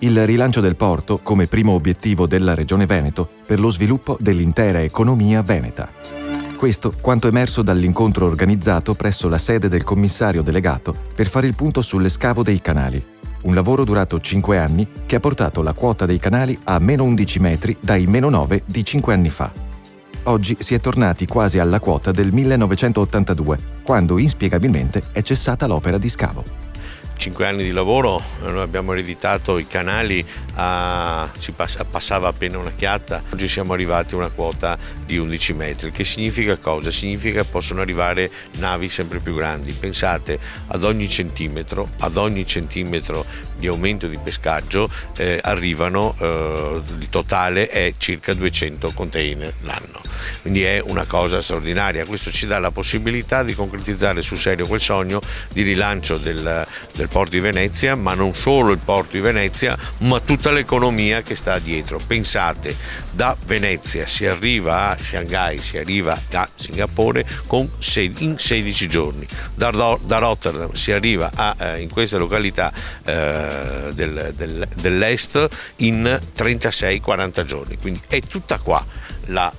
Il rilancio del porto come primo obiettivo della Regione Veneto per lo sviluppo dell'intera economia veneta. Questo quanto emerso dall'incontro organizzato presso la sede del commissario delegato per fare il punto sulle scavo dei canali. Un lavoro durato 5 anni che ha portato la quota dei canali a meno 11 metri dai meno 9 di 5 anni fa. Oggi si è tornati quasi alla quota del 1982, quando inspiegabilmente è cessata l'opera di scavo. 5 anni di lavoro, noi abbiamo ereditato i canali, passava appena una chiatta, oggi siamo arrivati a una quota di 11 metri. Che significa cosa? Significa che possono arrivare navi sempre più grandi. Pensate, ad ogni centimetro di aumento di pescaggio arrivano, il totale è circa 200 container l'anno, quindi è una cosa straordinaria. Questo ci dà la possibilità di concretizzare sul serio quel sogno di rilancio del Porto di Venezia, ma non solo il Porto di Venezia, ma tutta l'economia che sta dietro. Pensate, da Venezia si arriva a Shanghai, si arriva a Singapore in 16 giorni, da Rotterdam si arriva in queste località dell'est in 36-40 giorni, quindi è tutta qua la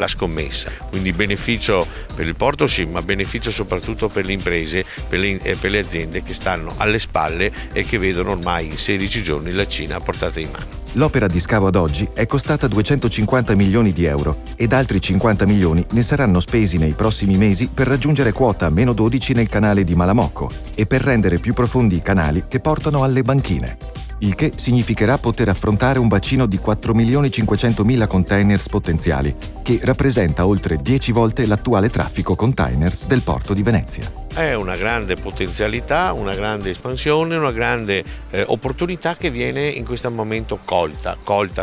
scommessa. Quindi beneficio per il porto sì, ma beneficio soprattutto per le imprese, per le aziende che stanno alle spalle e che vedono ormai in 16 giorni la Cina a portata di mano. L'opera di scavo ad oggi è costata 250 milioni di euro ed altri 50 milioni ne saranno spesi nei prossimi mesi per raggiungere quota meno 12 nel canale di Malamocco e per rendere più profondi i canali che portano alle banchine. Il che significherà poter affrontare un bacino di 4.500.000 containers potenziali, che rappresenta oltre 10 volte l'attuale traffico containers del porto di Venezia. È una grande potenzialità, una grande espansione, una grande opportunità che viene in questo momento colta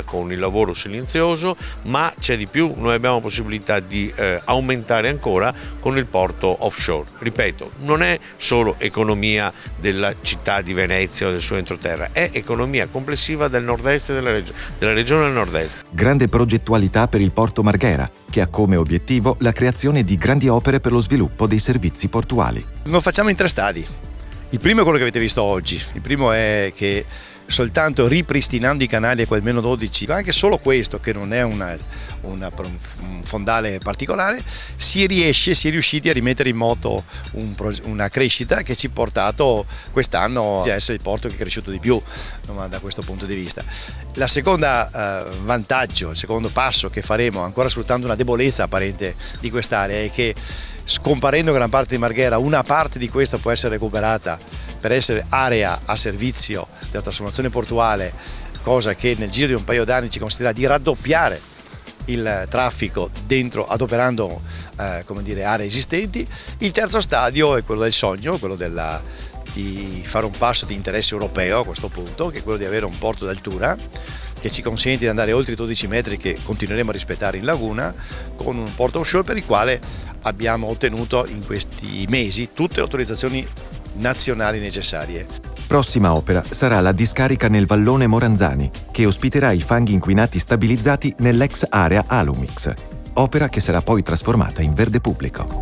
con il lavoro silenzioso, ma c'è di più, noi abbiamo possibilità di aumentare ancora con il porto offshore. Ripeto, non è solo economia della città di Venezia o del suo entroterra, è economia complessiva del nord-est della regione del nord-est. Grande progettualità per il Porto Marghera, che ha come obiettivo la creazione di grandi opere per lo sviluppo dei servizi portuali. Lo facciamo in 3 stadi. Il primo è quello che avete visto oggi. Il primo è che soltanto ripristinando i canali a quel meno 12, anche solo questo, che non è un fondale particolare, si è riusciti a rimettere in moto una crescita che ci ha portato quest'anno a essere il porto che è cresciuto di più da questo punto di vista. La seconda vantaggio, il secondo passo che faremo, ancora sfruttando una debolezza apparente di quest'area, è che scomparendo gran parte di Marghera, una parte di questa può essere recuperata per essere area a servizio della trasformazione portuale, cosa che nel giro di un paio d'anni ci consentirà di raddoppiare il traffico dentro, adoperando aree esistenti. Il terzo stadio è quello del sogno, quello di fare un passo di interesse europeo a questo punto, che è quello di avere un porto d'altura che ci consente di andare oltre i 12 metri che continueremo a rispettare in laguna, con un porto offshore per il quale abbiamo ottenuto in questi mesi tutte le autorizzazioni nazionali necessarie. Prossima opera sarà la discarica nel vallone Moranzani, che ospiterà i fanghi inquinati stabilizzati nell'ex area Alumix, opera che sarà poi trasformata in verde pubblico.